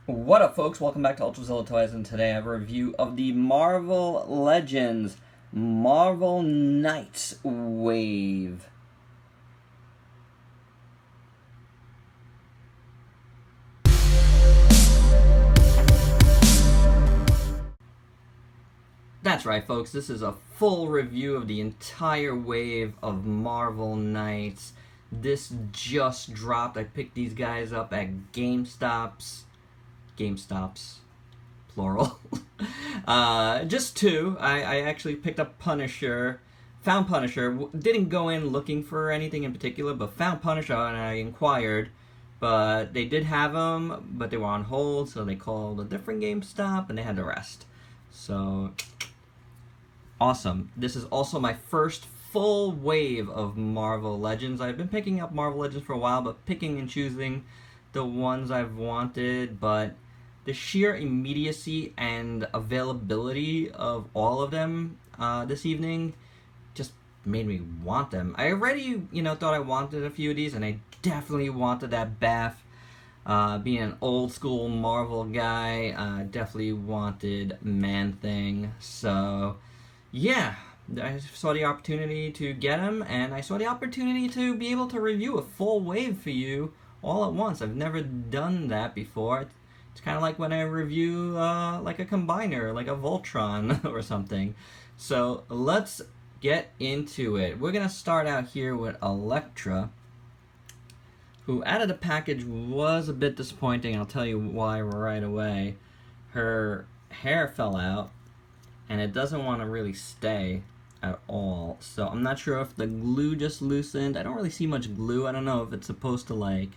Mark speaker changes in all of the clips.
Speaker 1: What up, folks? Welcome back to ULTRAZILLA Toys, and today I have a review of the Marvel Legends Marvel Knights Wave. That's right, folks. This is a full review of the entire wave of Marvel Knights. This just dropped. I picked these guys up at GameStops, plural. Just two. I actually picked up Punisher, found Punisher. Didn't go in looking for anything in particular, but found Punisher and I inquired. But they did have them, but they were on hold, so they called a different GameStop and they had the rest. So awesome. This is also my first full wave of Marvel Legends. I've been picking up Marvel Legends for a while, but picking and choosing the ones I've wanted, but the sheer immediacy and availability of all of them this evening just made me want them. I already, thought I wanted a few of these, and I definitely wanted that Bath. Being an old school Marvel guy, definitely wanted Man-Thing. So, yeah, I saw the opportunity to get them, and I saw the opportunity to be able to review a full wave for you all at once. I've never done that before. It's kind of like when I review like a combiner, like a Voltron or something. So let's get into it. We're going to start out here with Elektra, who out of the package was a bit disappointing. I'll tell you why right away. Her hair fell out, and it doesn't want to really stay at all. So I'm not sure if the glue just loosened. I don't really see much glue. I don't know if it's supposed to like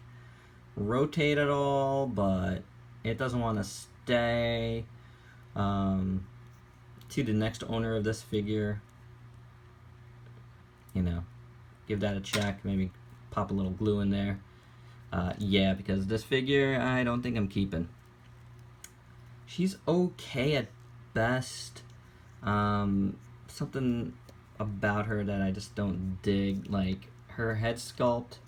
Speaker 1: rotate at all, but it doesn't want to stay. To the next owner of this figure, give that a check. Maybe pop a little glue in there. Yeah, because this figure, I don't think I'm keeping. She's okay at best. Something about her that I just don't dig. Like, her head sculpt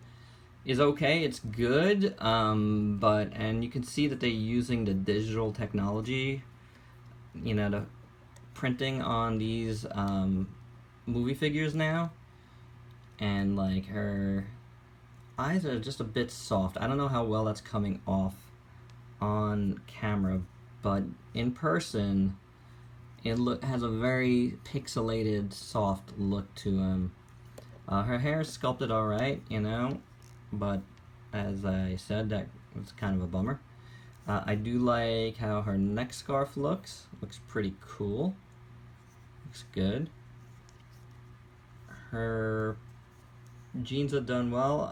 Speaker 1: is okay, it's good, and you can see that they're using the digital technology, the printing on these movie figures now, and like her eyes are just a bit soft. I don't know how well that's coming off on camera, but in person it has a very pixelated, soft look to him. Her hair is sculpted alright, but as I said, that was kind of a bummer. I do like how her neck scarf looks. Looks pretty cool. Looks good. Her jeans are done well.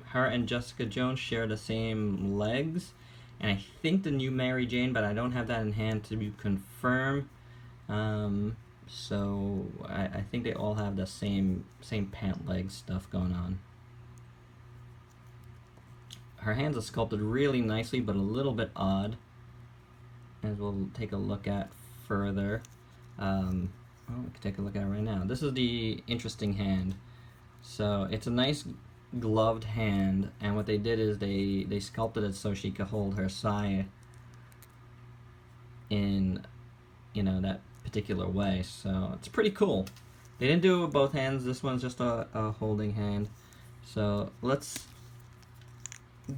Speaker 1: Her and Jessica Jones share the same legs, and I think the new Mary Jane, but I don't have that in hand to confirm. So I think they all have the same pant leg stuff going on. Her hands are sculpted really nicely, but a little bit odd, as we'll take a look at further. We can take a look at it right now. This is the interesting hand. So it's a nice gloved hand, and what they did is they sculpted it so she could hold her sai in, that particular way. So it's pretty cool. They didn't do it with both hands. This one's just a holding hand. So let's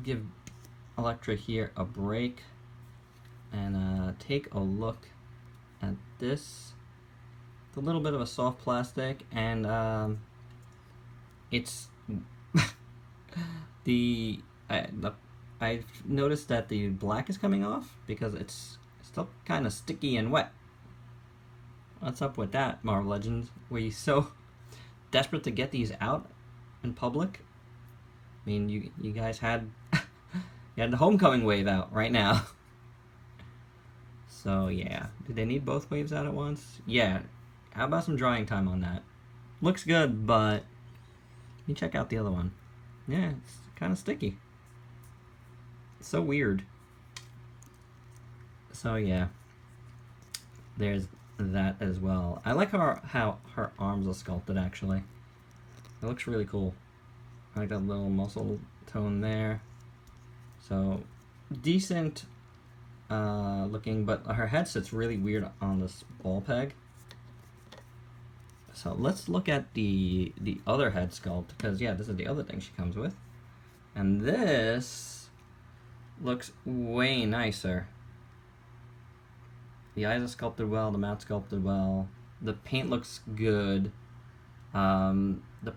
Speaker 1: give Elektra here a break and take a look at this. It's a little bit of a soft plastic, and it's I've noticed that the black is coming off because it's still kind of sticky and wet. What's up with that, Marvel Legends? Were you so desperate to get these out in public? I mean, you guys had you had the Homecoming wave out right now. So yeah, did they need both waves out at once? Yeah. How about some drying time on that? Looks good, but you check out the other one. Yeah, it's kind of sticky. It's so weird. So yeah, there's that as well. I like how her arms are sculpted, actually. It looks really cool. I like that little muscle tone there. So decent looking, but her head sits really weird on this ball peg. So let's look at the other head sculpt, because yeah, this is the other thing she comes with. And this looks way nicer. The eyes are sculpted well, the mouth sculpted well, the paint looks good. The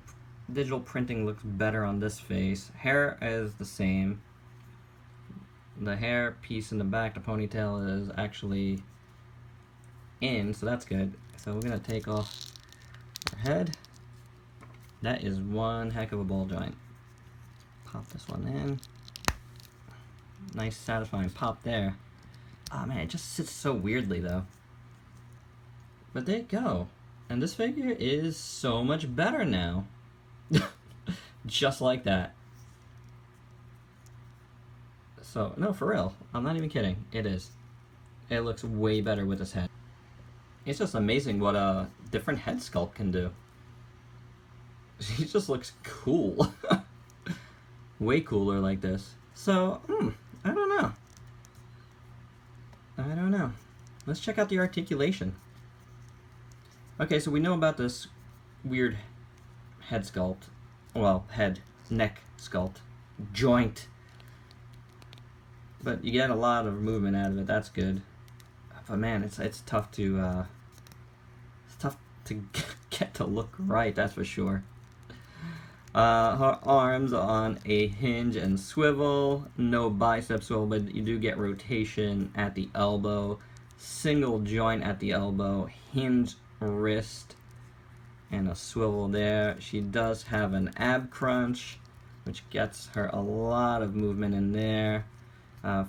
Speaker 1: digital printing looks better on this face. Hair is the same. The hair piece in the back, the ponytail, is actually in, so that's good. So we're gonna take off her head. That is one heck of a ball joint. Pop this one in. Nice satisfying pop there. Oh man, it just sits so weirdly though. But there you go. And this figure is so much better now. Just like that. So, no, for real. I'm not even kidding. It is. It looks way better with this head. It's just amazing what a different head sculpt can do. She just looks cool. Way cooler like this. So, I don't know. I don't know. Let's check out the articulation. Okay, so we know about this weird head sculpt. Well, head, neck sculpt. Joint. But you get a lot of movement out of it. That's good. But man, it's tough to get to look right. That's for sure. Her arms on a hinge and swivel. No bicep swivel, but you do get rotation at the elbow. Single joint at the elbow. Hinge wrist. And a swivel there. She does have an ab crunch, which gets her a lot of movement in there.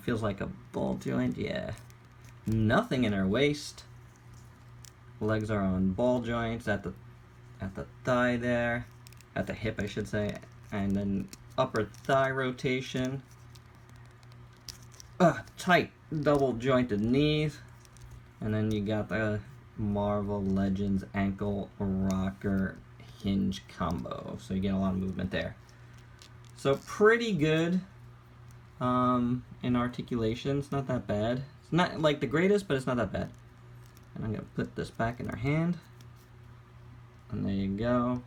Speaker 1: Feels like a ball joint, yeah. Nothing in her waist. Legs are on ball joints at the thigh there. At the hip, I should say. And then upper thigh rotation. Tight double jointed knees. And then you got the Marvel Legends ankle rocker hinge combo. So you get a lot of movement there. So pretty good. In articulation, it's not that bad. It's not like the greatest, but it's not that bad. And I'm gonna put this back in her hand. And there you go.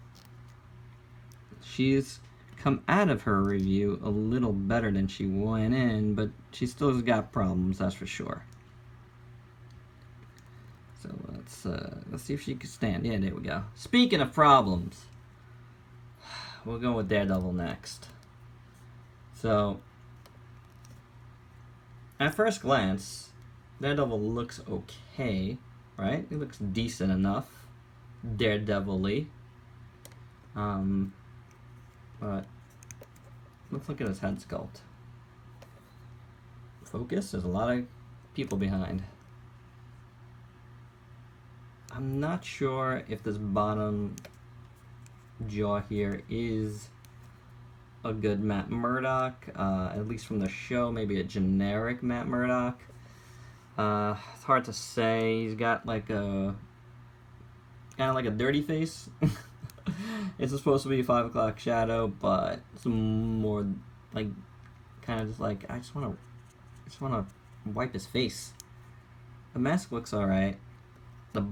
Speaker 1: She's come out of her review a little better than she went in, but she still has got problems, that's for sure. So let's see if she can stand. Yeah, there we go. Speaking of problems, we'll go with Daredevil next. So, at first glance, Daredevil looks okay, right? It looks decent enough, Daredevil-y. But let's look at his head sculpt. Focus, there's a lot of people behind. I'm not sure if this bottom jaw here is a good Matt Murdock, at least from the show, maybe a generic Matt Murdock. It's hard to say. He's got like a kind of like a dirty face. It's supposed to be a 5 o'clock shadow, but it's more like kind of just like I just want to wipe his face. The mask looks alright. The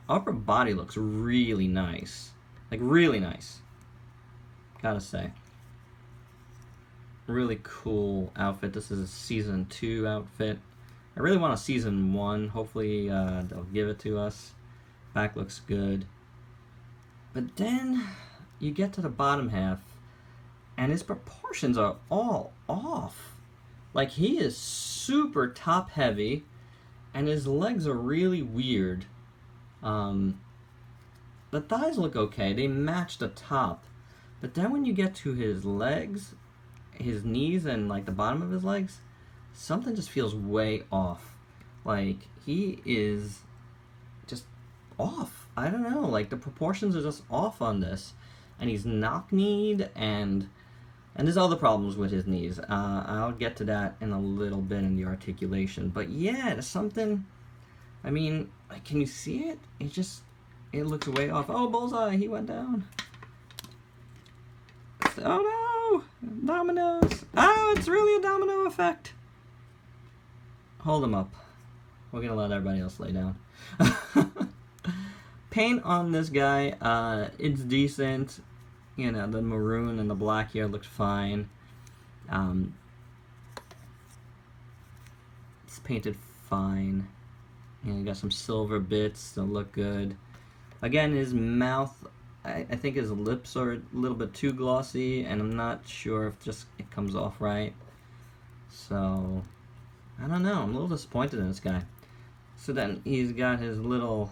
Speaker 1: upper body looks really nice, like really nice. Gotta say. Really cool outfit. This is a season 2 outfit. I really want a season 1. Hopefully they'll give it to us. Back looks good. But then you get to the bottom half and his proportions are all off. Like he is super top heavy and his legs are really weird. The thighs look okay. They match the top. But then when you get to his legs, his knees and like the bottom of his legs, something just feels way off. Like he is just off. I don't know, like the proportions are just off on this. And he's knock-kneed and there's other problems with his knees. I'll get to that in a little bit in the articulation. But yeah, there's something, I mean, like, can you see it? It looks way off. Oh, Bullseye, he went down. Oh no! Dominoes! Oh, it's really a domino effect. hold him up. We're gonna let everybody else lay down. Paint on this guy, it's decent. You know, the maroon and the black here looks fine. It's painted fine. You got some silver bits that look good. Again, his mouth, I think his lips are a little bit too glossy, and I'm not sure if just it comes off right. So, I don't know. I'm a little disappointed in this guy. So then he's got his little,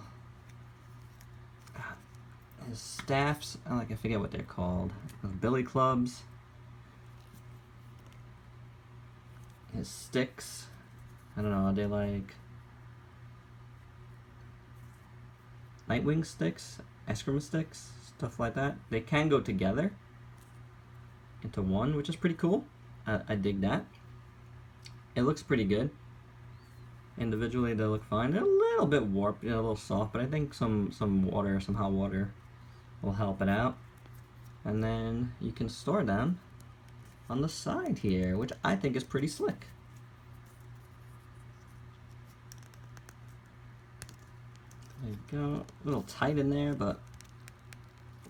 Speaker 1: his staffs, I forget what they're called. His billy clubs. His sticks. I don't know, are they like Nightwing sticks? Eskrima sticks? Stuff like that. They can go together into one, which is pretty cool. I dig that. It looks pretty good. Individually, they look fine. They're a little bit warped, a little soft, but I think some water, some hot water will help it out. And then you can store them on the side here, which I think is pretty slick. There you go. A little tight in there, but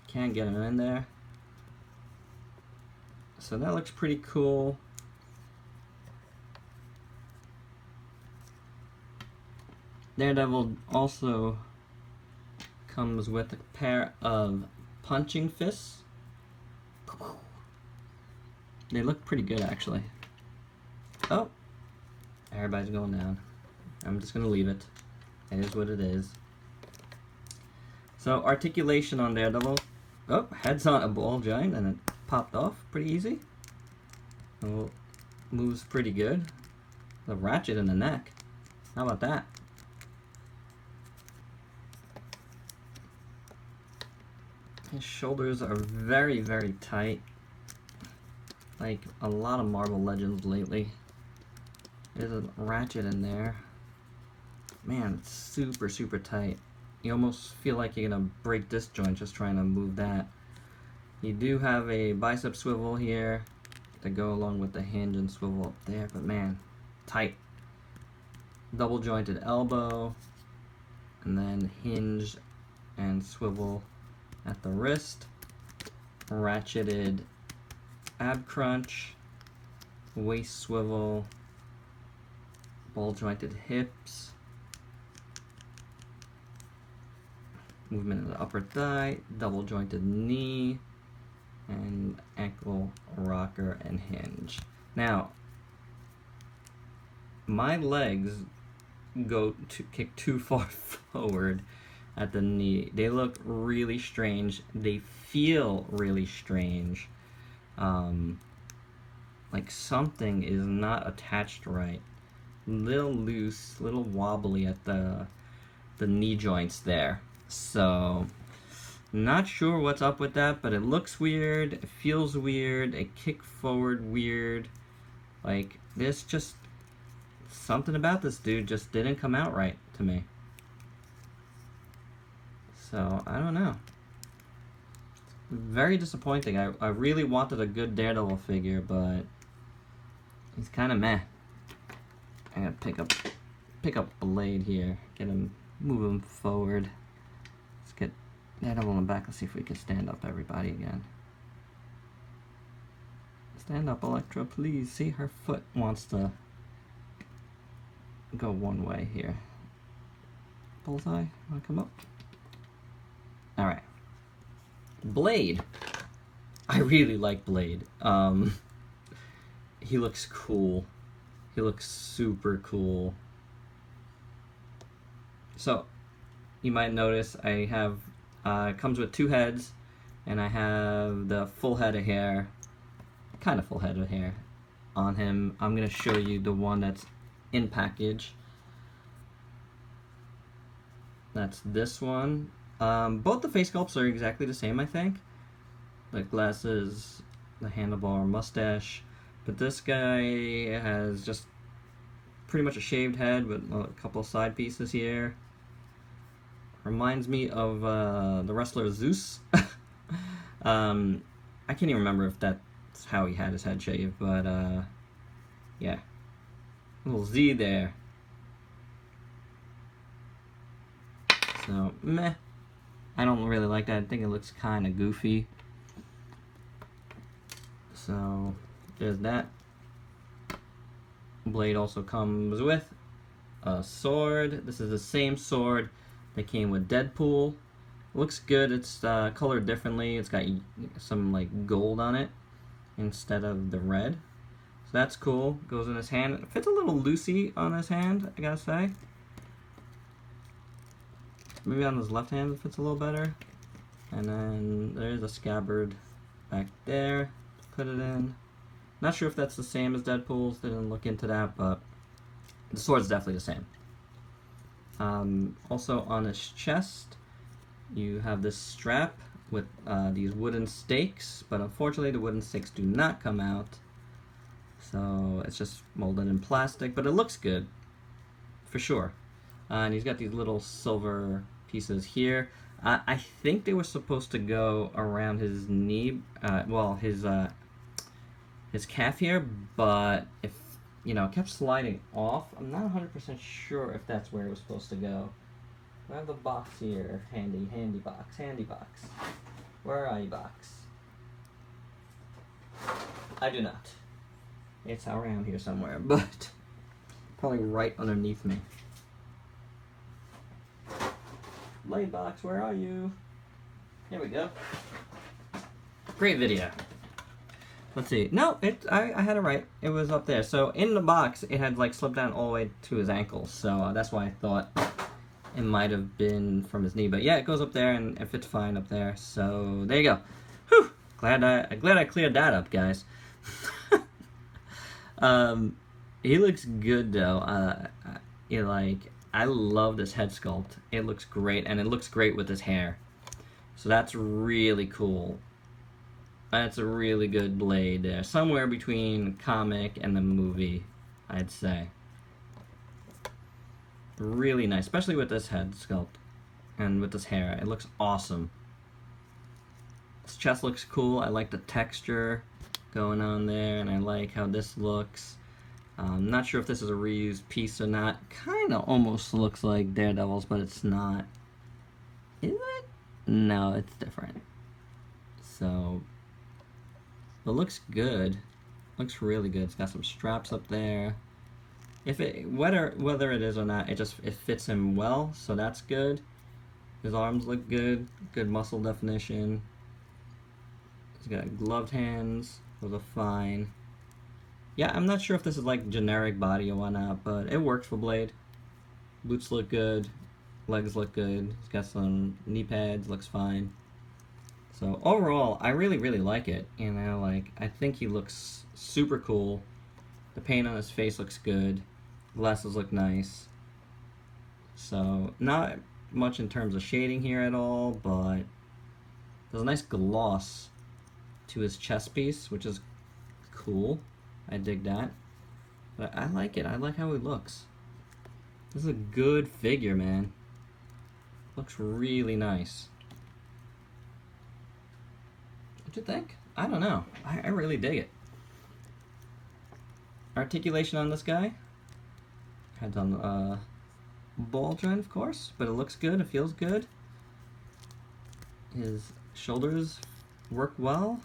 Speaker 1: can't get them in there. So that looks pretty cool. Daredevil also comes with a pair of punching fists. They look pretty good, actually. Oh, everybody's going down. I'm just gonna leave it. It is what it is. So, articulation on Daredevil. Oh, head's on a ball giant and it popped off pretty easy. Well, moves pretty good. The ratchet in the neck. How about that? His shoulders are very, very tight. Like a lot of Marvel Legends lately. There's a ratchet in there. Man, it's super, super tight. You almost feel like you're gonna break this joint just trying to move that. You do have a bicep swivel here to go along with the hinge and swivel up there, but man, tight. Double jointed elbow, and then hinge and swivel at the wrist. Ratcheted ab crunch, waist swivel, ball jointed hips, movement of the upper thigh, double jointed knee, and ankle rocker and hinge. Now, my legs go to kick too far forward at the knee. They look really strange. They feel really strange. Like something is not attached right. Little loose, little wobbly at the knee joints there. So, not sure what's up with that, but it looks weird, it feels weird, it kick forward weird. Like, there's just something about this dude just didn't come out right to me. So, I don't know. Very disappointing. I really wanted a good Daredevil figure, but he's kind of meh. I gotta pick up Blade here, get him, move him forward. Let's get Daredevil in the back. Let's see if we can stand up everybody again. Stand up, Elektra, please. See, her foot wants to go one way here. Bullseye, wanna come up? Alright. Blade. I really like Blade. He looks cool. He looks super cool. So, you might notice I have, it comes with two heads, and I have the full head of hair, kind of full head of hair on him. I'm going to show you the one that's in package. That's this one. Both the face sculpts are exactly the same, I think. The glasses, the handlebar, mustache. But this guy has just pretty much a shaved head with a couple of side pieces here. Reminds me of the wrestler Zeus. I can't even remember if that's how he had his head shaved, but yeah. Little Z there. So, meh. I don't really like that. I think it looks kind of goofy. So, there's that. Blade also comes with a sword. This is the same sword that came with Deadpool. Looks good. It's colored differently. It's got some like gold on it instead of the red. So that's cool. Goes in his hand. It fits a little loosey on his hand, I gotta say. Maybe on his left hand it fits a little better. And then there's a scabbard back there. Put it in. Not sure if that's the same as Deadpool's. Didn't look into that, but the sword's definitely the same. Also on his chest, you have this strap with these wooden stakes, but unfortunately the wooden stakes do not come out. So it's just molded in plastic, but it looks good, for sure. And he's got these little silver pieces here. I think they were supposed to go around his knee, well, his calf here, but if, you know, it kept sliding off. I'm not 100% sure if that's where it was supposed to go. I have the box here, handy box. Where are you, box? I do not. It's around here somewhere, but probably right underneath me. Blade box, where are you? Here we go. Great video. Let's see. No, I had it right. It was up there. So in the box, it had like slipped down all the way to his ankles. So that's why I thought it might have been from his knee. But yeah, it goes up there and it fits fine up there. So there you go. Whew. Glad I cleared that up, guys. He looks good though. I love this head sculpt. It looks great, and it looks great with his hair. So that's really cool. That's a really good blade there. Somewhere between comic and the movie, I'd say. Really nice, especially with this head sculpt and with this hair. It looks awesome. His chest looks cool. I like the texture going on there, and I like how this looks. I'm not sure if this is a reused piece or not. Kind of almost looks like Daredevil's, but it's not. Is it? No, it's different. So, it looks good. Looks really good. It's got some straps up there. Whether it is or not, it fits him well, so that's good. His arms look good. Good muscle definition. He's got gloved hands. Those are fine. Yeah, I'm not sure if this is like generic body or whatnot, but it works for Blade. Boots look good, legs look good. He's got some knee pads, looks fine. So overall, I really like it. You know, like I think he looks super cool. The paint on his face looks good. Glasses look nice. So not much in terms of shading here at all, but there's a nice gloss to his chest piece, which is cool. I dig that. But I like it. I like how he looks. This is a good figure, man. Looks really nice. What you think? I don't know. I really dig it. Articulation on this guy. Head's on the ball joint, of course, but it looks good. It feels good. His shoulders work well.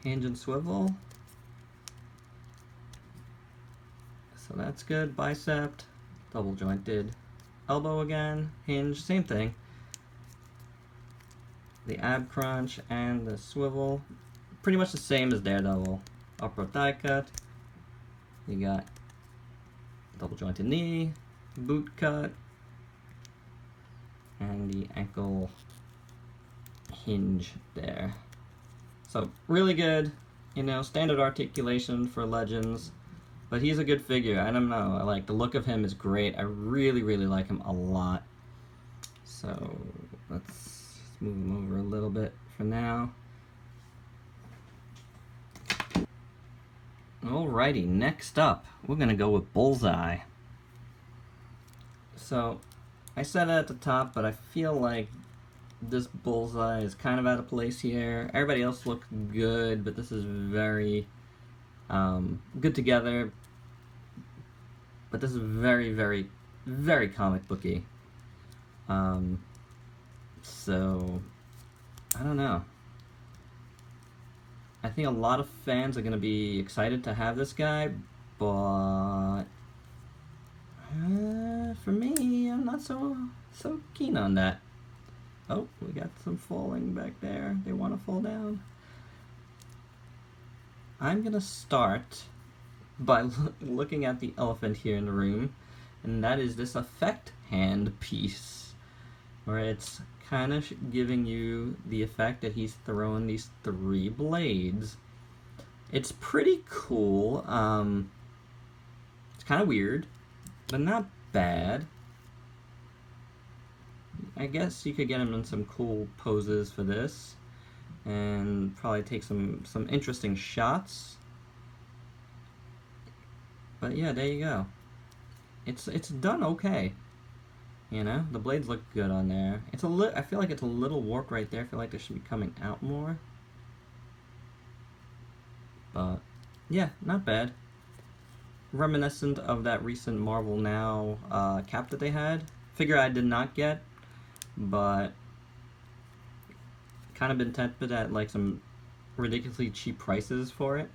Speaker 1: Hinge and swivel. So that's good. Bicep, double jointed. Elbow again, hinge, same thing. The ab crunch and the swivel, pretty much the same as Daredevil. Upper thigh cut. You got double jointed knee, boot cut, and the ankle hinge there. So really good, you know, standard articulation for Legends. But he's a good figure. I don't know. I like the look of him is great. I really like him a lot. So let's move him over a little bit for now. Alrighty, next up, we're gonna go with Bullseye. So I said it at the top, but I feel like this Bullseye is kind of out of place here. Everybody else looks good, but this is very good together, but this is very comic booky. So, I don't know. I think a lot of fans are going to be excited to have this guy, but for me, I'm not so keen on that. Oh, we got some falling back there. They want to fall down. I'm going to start by looking at the elephant here in the room, and that is this effect hand piece, where it's kind of giving you the effect that he's throwing these 3 blades. It's pretty cool. It's kind of weird, but not bad. I guess you could get him in some cool poses for this, and probably take some interesting shots. But yeah, there you go. It's done okay. You know, the blades look good on there. It's I feel like it's a little warped right there. I feel like they should be coming out more. But yeah, not bad. Reminiscent of that recent Marvel Now cap that they had. Figure I did not get, but kind of been tempted at like some ridiculously cheap prices for it.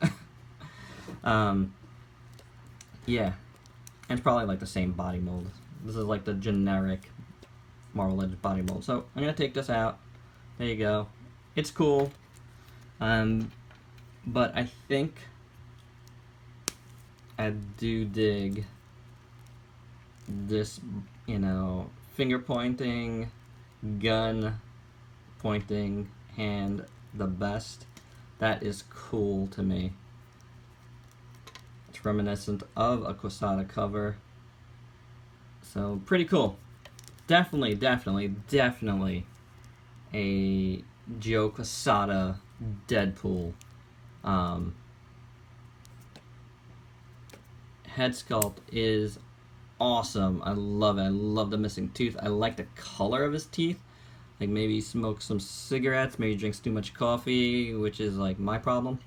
Speaker 1: Yeah, and it's probably like the same body mold. This is like the generic Marvel Legends body mold. So I'm gonna take this out. There you go. It's cool. But I think I do dig this, you know, finger pointing, gun pointing hand the best. That is cool to me. It's reminiscent of a Quesada cover. So pretty cool. Definitely a Joe Quesada Deadpool. Headsculpt is awesome. I love it. I love the missing tooth. I like the color of his teeth. Like maybe he smokes some cigarettes, maybe he drinks too much coffee, which is like my problem.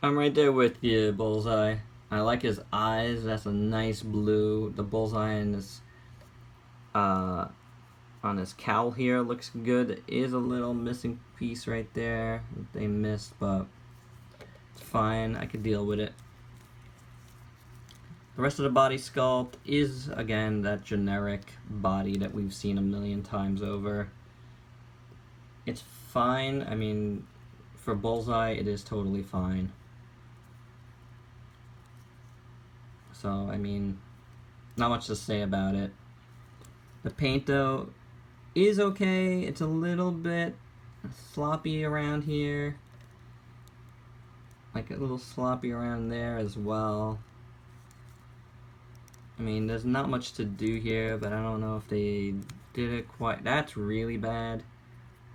Speaker 1: I'm right there with you, Bullseye. I like his eyes. That's a nice blue. The bullseye in this, on his cowl here looks good. There is a little missing piece right there that they missed, but it's fine. I could deal with it. The rest of the body sculpt is, again, that generic body that we've seen a million times over. It's fine. I mean, for Bullseye, it is totally fine. So, I mean, not much to say about it. The paint, though, is okay. It's a little bit sloppy around here. Like a little sloppy around there as well. I mean, there's not much to do here, but I don't know if they did it quite. That's really bad.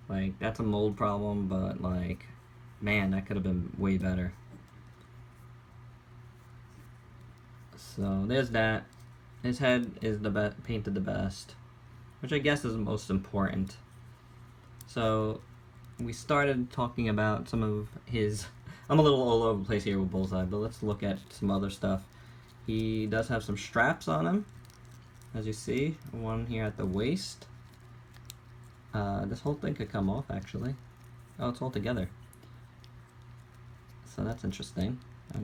Speaker 1: Like, that's a mold problem, but, like, man, that could have been way better. So, there's that. His head is painted the best, which I guess is most important. So, we started talking about some of his... I'm a little all over the place here with Bullseye, but let's look at some other stuff. He does have some straps on him, as you see. One here at the waist. This whole thing could come off, actually. Oh, it's all together. So that's interesting. I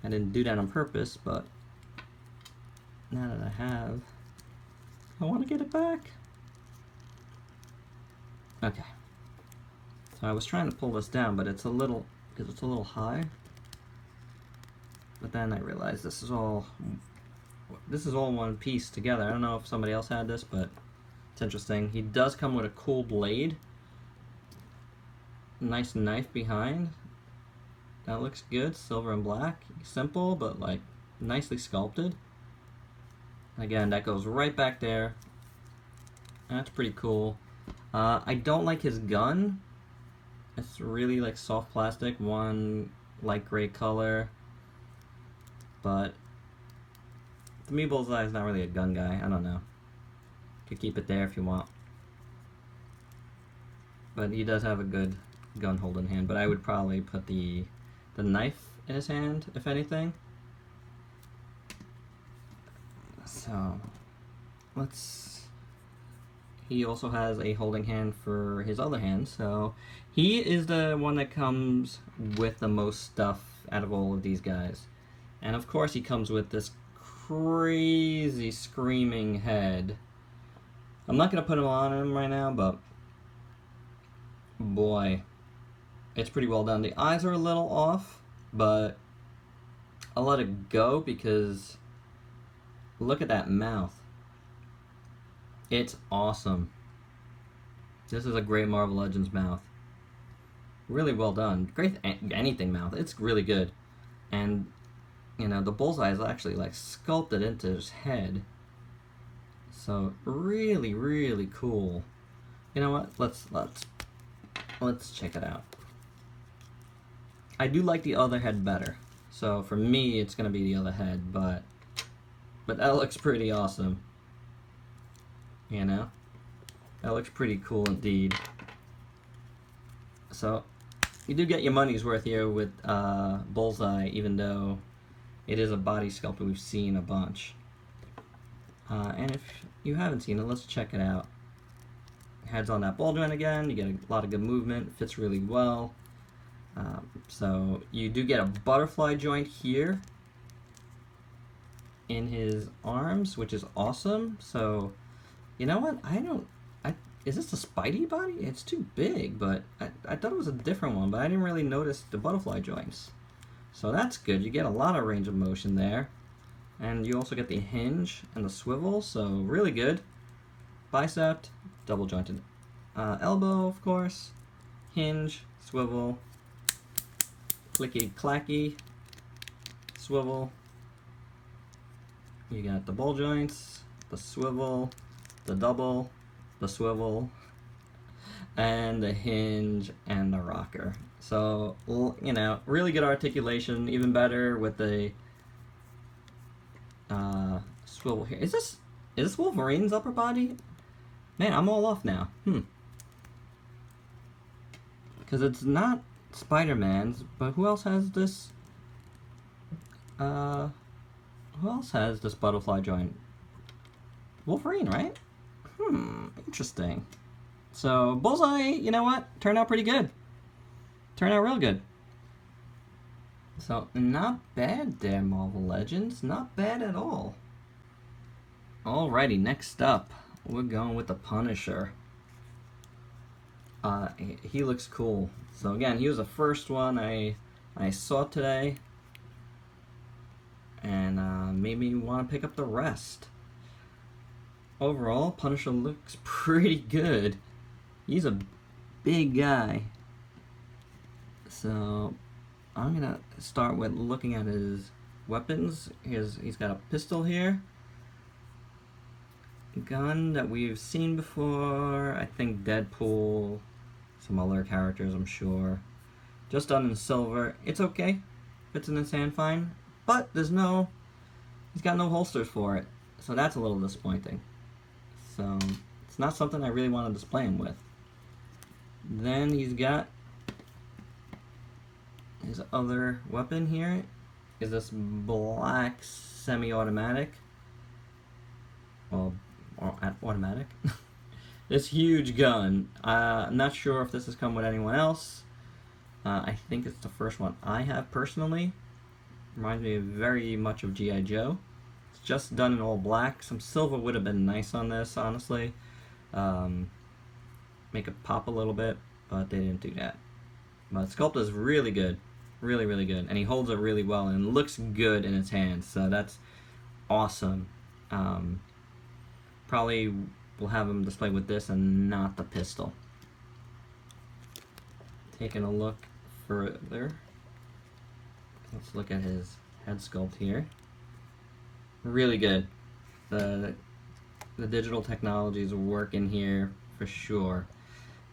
Speaker 1: didn't do that on purpose, but now that I have, I want to get it back. Okay. So I was trying to pull this down, but it's a little, because it's a little high. But then I realized this is all one piece together. I don't know if somebody else had this, but it's interesting. He does come with a cool blade. Nice knife behind. That looks good, silver and black. Simple, but like nicely sculpted. Again, that goes right back there. That's pretty cool. I don't like his gun. It's really like soft plastic, one light gray color. But to me, Bullseye is not really a gun guy. I don't know. You could keep it there if you want. But he does have a good gun holding hand. But I would probably put the knife in his hand, if anything. So, He also has a holding hand for his other hand, so he is the one that comes with the most stuff out of all of these guys. And of course he comes with this crazy screaming head. I'm not going to put him on him right now, but boy, it's pretty well done. The eyes are a little off, but I'll let it go because look at that mouth. It's awesome. This is a great Marvel Legends mouth. Really well done. Great anything mouth. It's really good. And, you know, the Bullseye is actually like sculpted into his head. So really, really cool. You know what? Let's check it out. I do like the other head better. So for me, it's gonna be the other head, but that looks pretty awesome. You know, that looks pretty cool indeed. So you do get your money's worth here with Bullseye, even though it is a body sculpt we've seen a bunch. And if you haven't seen it, let's check it out. Head's on that ball joint again. You get a lot of good movement. Fits really well. So you do get a butterfly joint here in his arms, which is awesome. So you know what? Is this a Spidey body? It's too big, but I thought it was a different one, but I didn't really notice the butterfly joints. So that's good. You get a lot of range of motion there. And you also get the hinge and the swivel, so really good. Bicep, double jointed elbow, of course. Hinge, swivel, clicky clacky, swivel. You got the ball joints, the swivel, the double, the swivel, and the hinge and the rocker. So, you know, really good articulation, even better with the swivel here. Is this Wolverine's upper body? Man, I'm all off now. Because it's not Spider-Man's, but who else has this? Who else has this butterfly joint? Wolverine, right? Interesting. So, Bullseye, you know what? Turned out pretty good. Turned out real good. So, not bad there, Marvel Legends. Not bad at all. Alrighty, next up, we're going with the Punisher. He looks cool. So again, he was the first one I saw today. And made me want to pick up the rest. Overall, Punisher looks pretty good. He's a big guy. So I'm gonna start with looking at his weapons. He's got a pistol here. Gun that we've seen before. I think Deadpool, some other characters, I'm sure. Just done in silver. It's okay. Fits in his hand fine. But he's got no holsters for it. So that's a little disappointing. So it's not something I really want to display him with. Then he's got his other weapon here. Is this black semi-automatic? Well, automatic. This huge gun. I'm not sure if this has come with anyone else. I think it's the first one I have personally. Reminds me very much of G.I. Joe. It's just done in all black. Some silver would have been nice on this, honestly. Make it pop a little bit, but they didn't do that. But Sculpt is really good. Really, really good. And he holds it really well and looks good in his hands. So that's awesome. Probably will have him displayed with this and not the pistol. Taking a look further. Let's look at his head sculpt here. Really good. The digital technologies work in here for sure.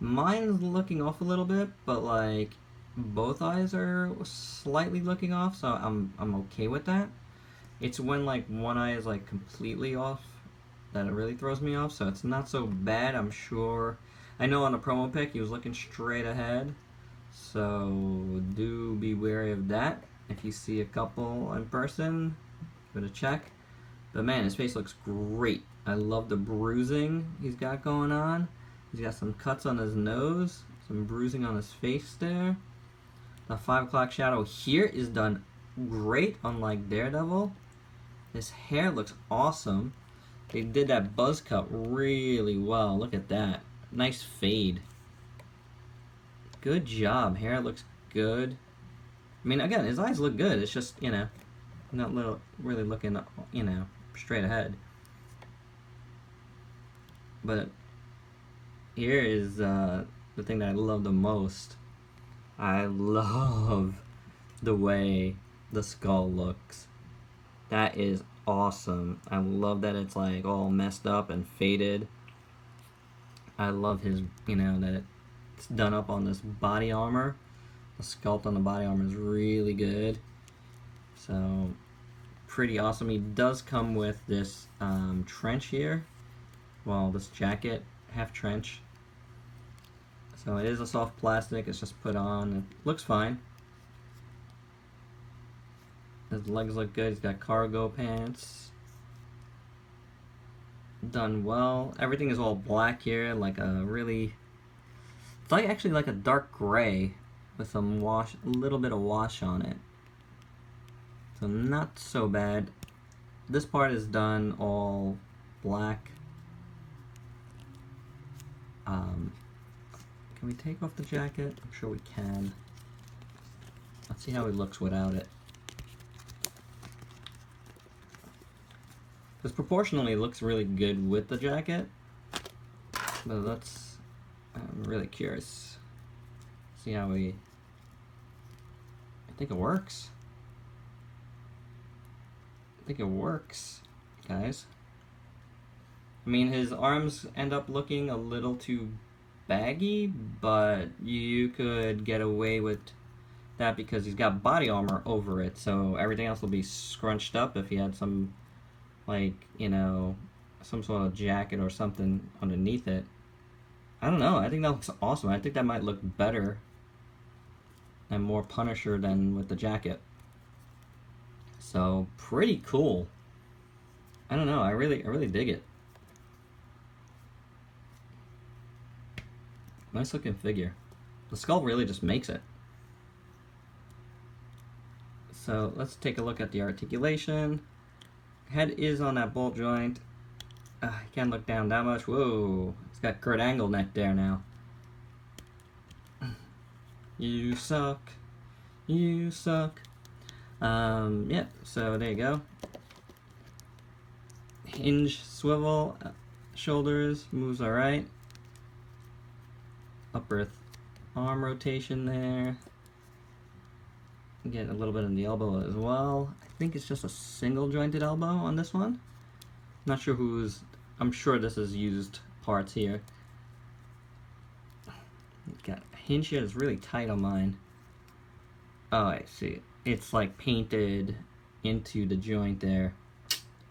Speaker 1: Mine's looking off a little bit, but like both eyes are slightly looking off, so I'm okay with that. It's when like one eye is like completely off that it really throws me off, so it's not so bad, I'm sure. I know on the promo pic he was looking straight ahead, so do be wary of that. If you see a couple in person, give it a check. But man, his face looks great. I love the bruising he's got going on. He's got some cuts on his nose, some bruising on his face there. The 5 o'clock shadow here is done great, unlike Daredevil. His hair looks awesome. They did that buzz cut really well. Look at that. Nice fade. Good job. Hair looks good. I mean, again, his eyes look good. It's just, you know, not really looking, you know, straight ahead. But here is the thing that I love the most. I love the way the skull looks. That is awesome. I love that it's like all messed up and faded. I love his, you know, that it's done up on this body armor. The sculpt on the body armor is really good. So, pretty awesome. He does come with this trench here. Well, this jacket, half trench. So it is a soft plastic, it's just put on. It looks fine. His legs look good, he's got cargo pants. Done well. Everything is all black here, like a really... It's like actually like a dark gray with some wash, a little bit of wash on it. So not so bad. This part is done all black. Can we take off the jacket? I'm sure we can. Let's see how he looks without it. Because proportionally it looks really good with the jacket. But let's... I'm really curious. See how we... I think it works. I think it works, guys. I mean, his arms end up looking a little too baggy, but you could get away with that because he's got body armor over it, so everything else will be scrunched up if he had some, like, you know, some sort of jacket or something underneath it. I don't know, I think that looks awesome. I think that might look better and more Punisher than with the jacket. So, pretty cool. I don't know, I really dig it. Nice looking figure. The skull really just makes it. So let's take a look at the articulation. Head is on that bolt joint. You can't look down that much. Whoa, it's got Kurt Angle neck there now. You suck. You suck. Yeah, so there you go. Hinge swivel, shoulders, moves alright. Upper arm rotation there. Get a little bit in the elbow as well. I think it's just a single jointed elbow on this one. Not sure who's... I'm sure this is used parts here. Got a hinge here that's really tight on mine. Oh, I see. It's like painted into the joint there.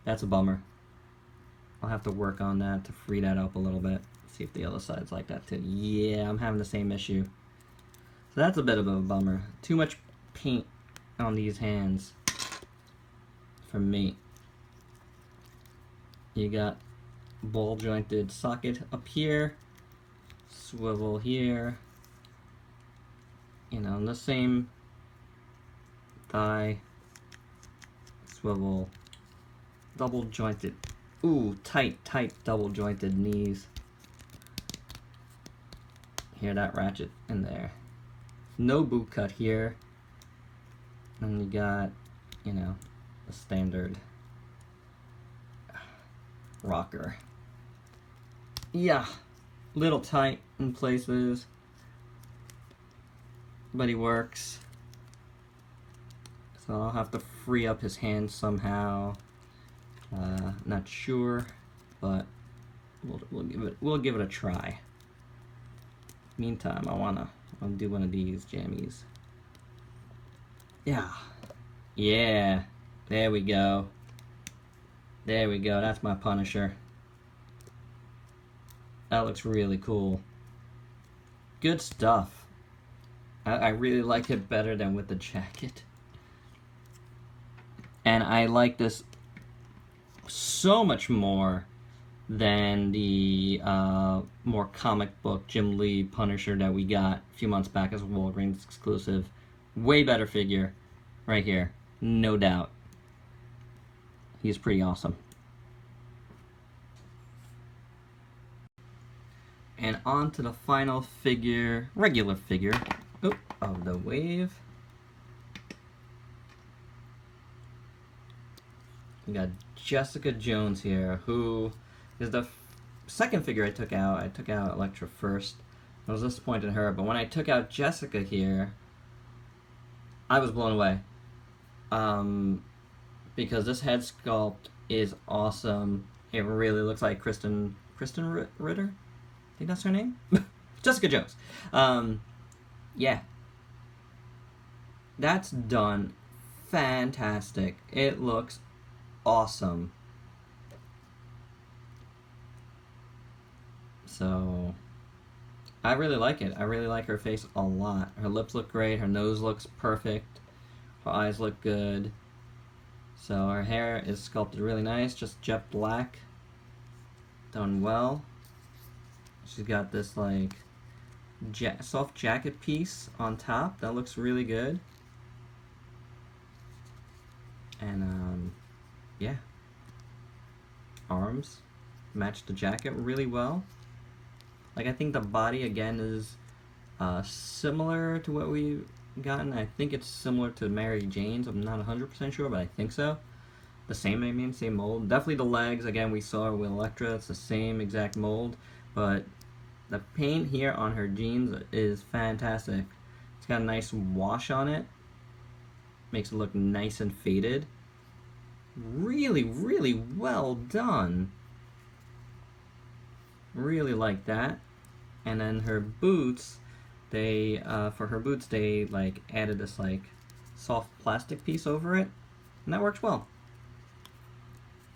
Speaker 1: That's a bummer. I'll have to work on that to free that up a little bit. See if the other side's like that too. Yeah, I'm having the same issue. So that's a bit of a bummer. Too much paint on these hands for me. You got ball jointed socket up here, swivel here, you know, the same thigh, swivel, double jointed. Ooh, tight double jointed knees. Hear that ratchet in there. No boot cut here. And you got, you know, the standard rocker. Yeah, little tight in places, but he works. So I'll have to free up his hands somehow. Not sure, but we'll give it a try. Meantime, I'll do one of these jammies. Yeah, there we go. There we go, that's my Punisher. That looks really cool. Good stuff. I really like it better than with the jacket. And I like this so much more than the more comic book Jim Lee Punisher that we got a few months back as a Walgreens exclusive. Way better figure right here, no doubt. He's pretty awesome. And on to the final figure, regular figure, of the wave. We got Jessica Jones here, who is the second figure I took out. I took out Electra first. I was disappointed in her, but when I took out Jessica here, I was blown away. Because this head sculpt is awesome. It really looks like Kristen Ritter? I think that's her name? Jessica Jones. Yeah. That's done fantastic. It looks awesome. So, I really like it. I really like her face a lot. Her lips look great. Her nose looks perfect. Her eyes look good. So her hair is sculpted really nice. Just jet black. Done well. She's got this like soft jacket piece on top. That looks really good. And yeah. Arms match the jacket really well. Like, I think the body again is similar to what we've gotten. I think it's similar to Mary Jane's. I'm not 100% sure, but I think so. The same, I mean, same mold. Definitely the legs, again, we saw with Electra. It's the same exact mold, but the paint here on her jeans is fantastic. It's got a nice wash on it. Makes it look nice and faded. Really, really well done. Really like that. And then her boots, they for her boots they like added this like soft plastic piece over it, and that works well.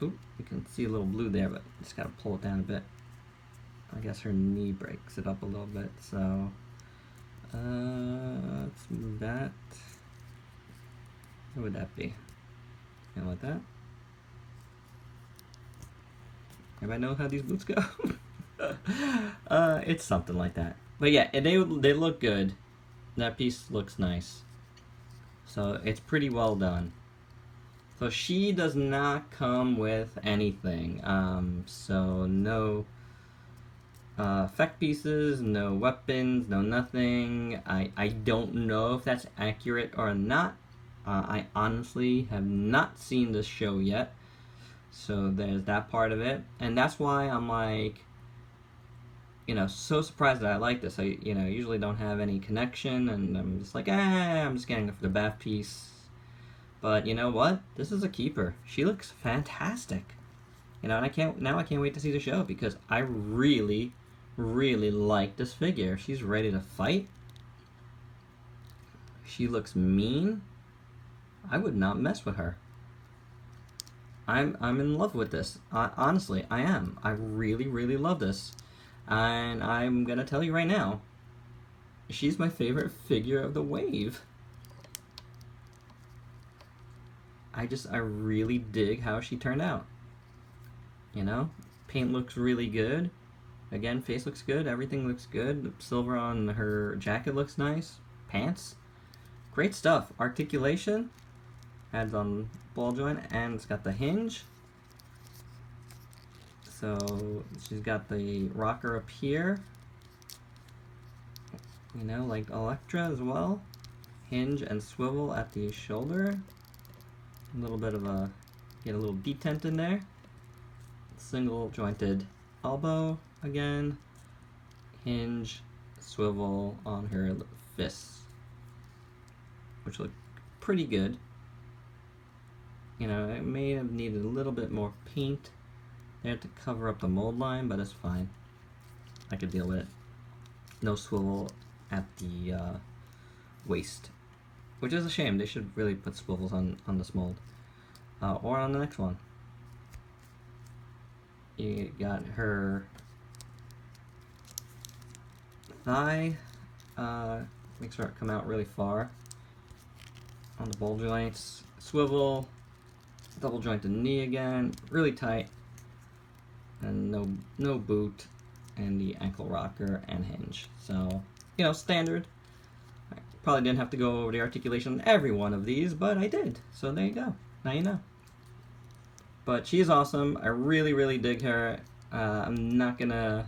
Speaker 1: Oop, you can see a little blue there, but just gotta pull it down a bit. I guess her knee breaks it up a little bit, so let's move that. What would that be? Kind of like that. Anybody know how these boots go? It's something like that. But yeah, they look good. That piece looks nice. So it's pretty well done. So she does not come with anything. So no effect pieces, no weapons, no nothing. I don't know if that's accurate or not. I honestly have not seen this show yet. So there's that part of it. And that's why I'm like, so surprised that I like this. I, usually don't have any connection, and I'm just like, I'm just getting it for the back piece. But you know what? This is a keeper. She looks fantastic. And I can't wait to see the show, because I really, really like this figure. She's ready to fight. She looks mean. I would not mess with her. I'm in love with this. Honestly, I am. I really, really love this. And I'm gonna tell you right now, she's my favorite figure of the wave. I really dig how she turned out. Paint looks really good. Again, face looks good, everything looks good. The silver on her jacket looks nice. Pants, great stuff. Articulation, adds on ball joint, and it's got the hinge. So she's got the rocker up here, like Electra as well. Hinge and swivel at the shoulder. A little bit of get a little detent in there. Single jointed elbow again. Hinge, swivel on her fists, which look pretty good. It may have needed a little bit more paint there to cover up the mold line, but it's fine. I could deal with it. No swivel at the waist, which is a shame. They should really put swivels on this mold, or on the next one. You got her thigh, makes her come out really far on the ball joints. Swivel, double jointed knee again, really tight. and no boot, and the ankle rocker and hinge. So, you know, standard. I probably didn't have to go over the articulation on every one of these, but I did. So there you go. Now you know. But she's awesome. I really, really dig her. I'm not gonna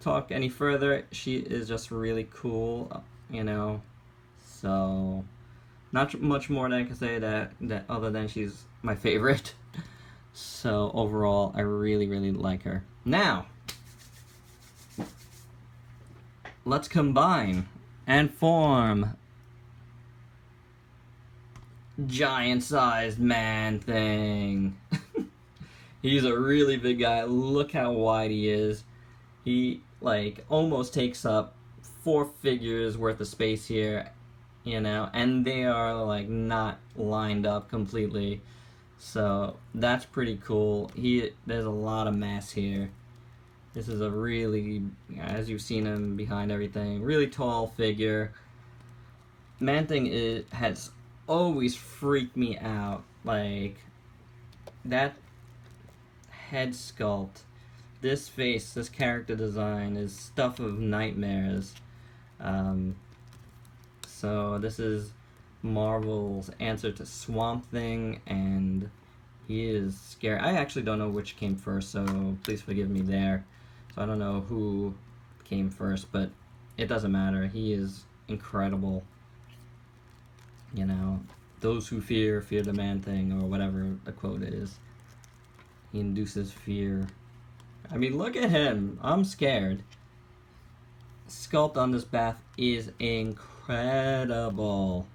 Speaker 1: talk any further. She is just really cool, you know. So, not much more than I can say that other than she's my favorite. So overall, I really, really like her. Now, let's combine and form giant-sized Man-Thing. He's a really big guy. Look how wide he is. He, like, almost takes up 4 figures worth of space here, you know, and they are, like, not lined up completely. So, that's pretty cool. There's a lot of mass here. This is a really, as you've seen him behind everything, really tall figure. Man-Thing has always freaked me out. Like, that head sculpt, this face, this character design is stuff of nightmares. So this is Marvel's answer to Swamp Thing, and he is scary. I actually don't know which came first, so please forgive me there. So I don't know who came first, but it doesn't matter. He is incredible. You know, those who fear the Man-Thing, or whatever the quote is. He induces fear. I mean, look at him. I'm scared. Sculpt on this bath is incredible.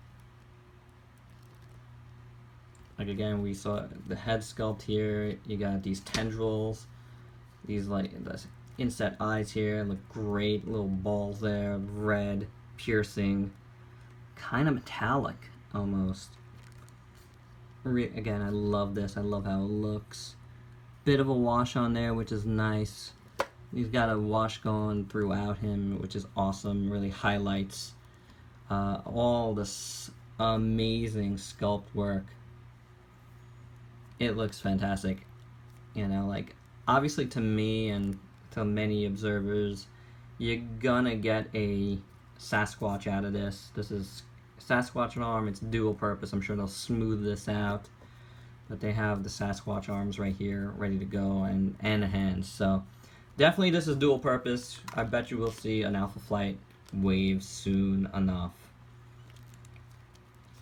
Speaker 1: Like, again, we saw the head sculpt here. You got these tendrils. These, like, the inset eyes here look great. Little balls there. Red. Piercing. Kind of metallic, almost. Again, I love this. I love how it looks. Bit of a wash on there, which is nice. He's got a wash going throughout him, which is awesome. Really highlights all this amazing sculpt work. It looks fantastic. You know, like, obviously to me and to many observers, you're gonna get a Sasquatch out of this. This is Sasquatch arm. It's dual purpose. I'm sure they'll smooth this out. But they have the Sasquatch arms right here, ready to go, and the hands. So definitely this is dual purpose. I bet you will see an Alpha Flight wave soon enough.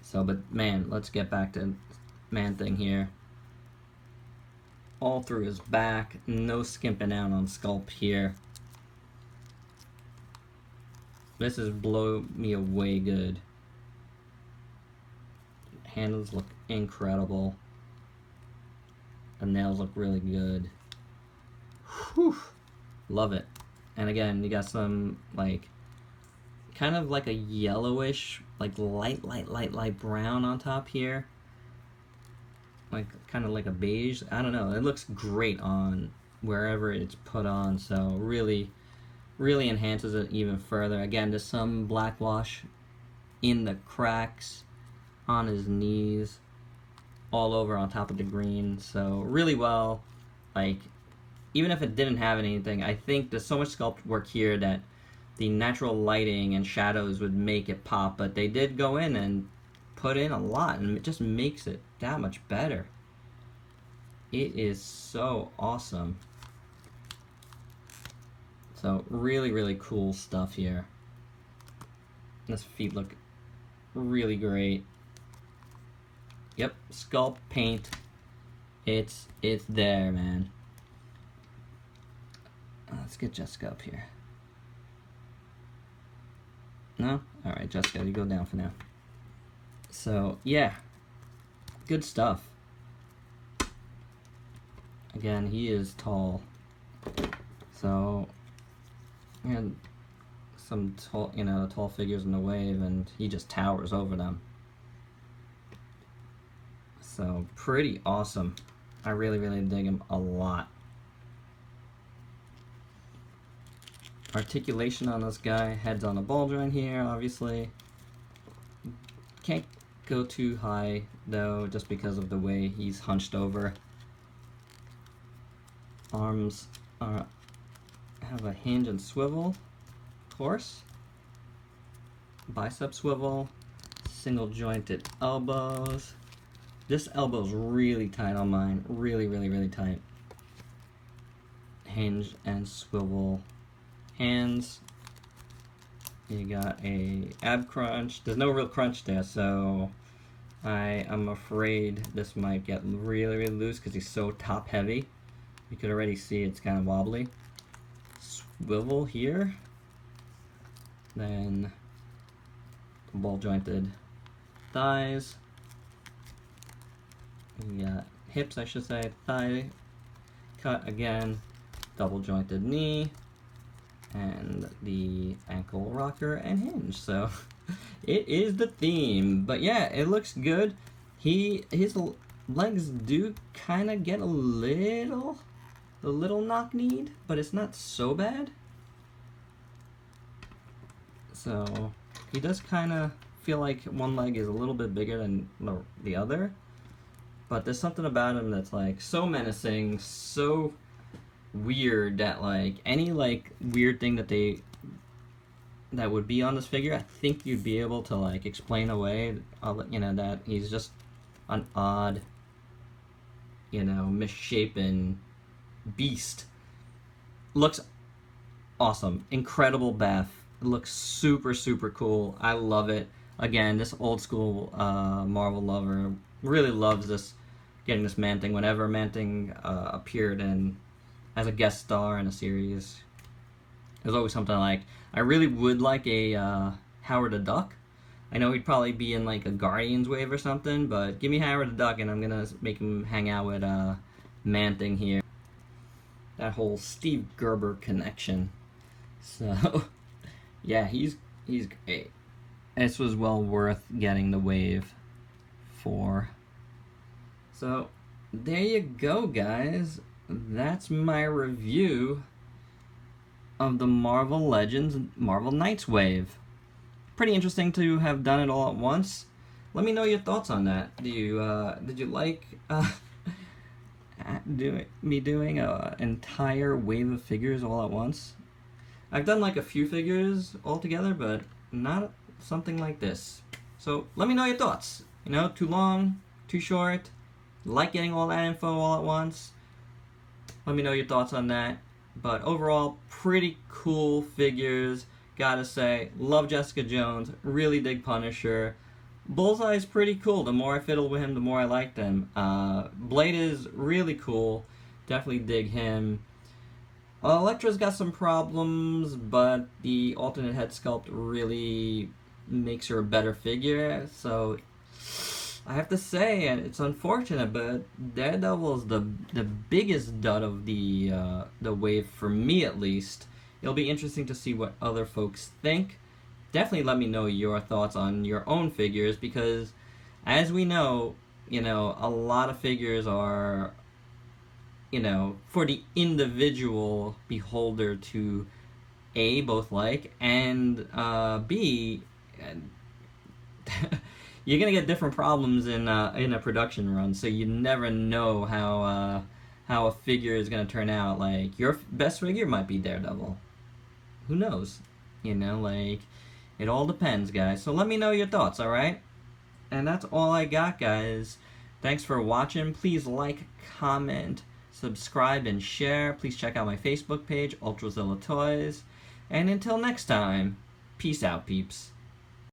Speaker 1: So, but man, let's get back to Man-Thing here. All through his back, no skimping out on sculpt here. This is blow me away good. Handles look incredible. The nails look really good. Whew. Love it. And again, you got some, like, kind of like a yellowish, like light brown on top here. Like, kind of like a beige. I don't know. It looks great on wherever it's put on. So really, really enhances it even further. Again, there's some black wash in the cracks, on his knees, all over on top of the green. So really well. Like, even if it didn't have anything, I think there's so much sculpt work here that the natural lighting and shadows would make it pop, but they did go in and put in a lot, and it just makes it that much better. It is so awesome. So really, really cool stuff here. His feet look really great. Yep, sculpt paint. It's there, man. Let's get Jessica up here. No? Alright, Jessica, you go down for now. So, yeah. Good stuff. Again, he is tall. So, and some tall, tall figures in the wave, and he just towers over them. So, pretty awesome. I really, really dig him a lot. Articulation on this guy. Head's on a ball joint here, obviously. Can't go too high, though, just because of the way he's hunched over. Arms are have a hinge and swivel, of course. Bicep swivel, single jointed elbows. This elbow's really tight on mine, really tight. Hinge and swivel hands. You got a ab crunch. There's no real crunch there, so I'm afraid this might get really loose because he's so top heavy. You could already see it's kind of wobbly. Swivel here. Then ball jointed thighs. We got hips, I should say, thigh cut again, double jointed knee, and the ankle rocker and hinge. So it is the theme. But yeah, it looks good. His legs do kind of get a little knock-kneed, but it's not so bad. So he does kind of feel like one leg is a little bit bigger than the other, but there's something about him that's like so menacing, so weird that like any like weird thing that would be on this figure, I think you'd be able to like explain away, you know, that he's just an odd, you know, misshapen beast. Looks awesome, incredible Beth. It looks super cool. I love it. Again, this old school Marvel lover really loves this, getting this Man-Thing. Whenever Man-Thing appeared as a guest star in a series, there's always something like, I really would like a Howard the Duck. I know he'd probably be in like a Guardians wave or something, but give me Howard the Duck and I'm gonna make him hang out with Man-Thing here. That whole Steve Gerber connection. So yeah, he's great. This was well worth getting the wave for. So there you go, guys. That's my review of the Marvel Legends Marvel Knights wave. Pretty interesting to have done it all at once. Let me know your thoughts on that. Did you like me doing an entire wave of figures all at once? I've done like a few figures all together, but not something like this. So let me know your thoughts. You know, too long, too short, like getting all that info all at once? Let me know your thoughts on that. But overall, pretty cool figures, gotta say. Love Jessica Jones, really dig Punisher. Bullseye is pretty cool. The more I fiddle with him, the more I like them. Blade is really cool, definitely dig him. Electra's got some problems, but the alternate head sculpt really makes her a better figure, so I have to say, and it's unfortunate, but Daredevil is the biggest dud of the wave for me, at least. It'll be interesting to see what other folks think. Definitely let me know your thoughts on your own figures, because as we know, you know, a lot of figures are, you know, for the individual beholder to A, both like, and B, you're gonna get different problems in a production run, so you never know how a figure is gonna turn out. Like, your best figure might be Daredevil. Who knows? You know, like, it all depends, guys. So let me know your thoughts, alright? And that's all I got, guys. Thanks for watching. Please like, comment, subscribe, and share. Please check out my Facebook page, ULTRAZILLA Toys. And until next time, peace out, peeps.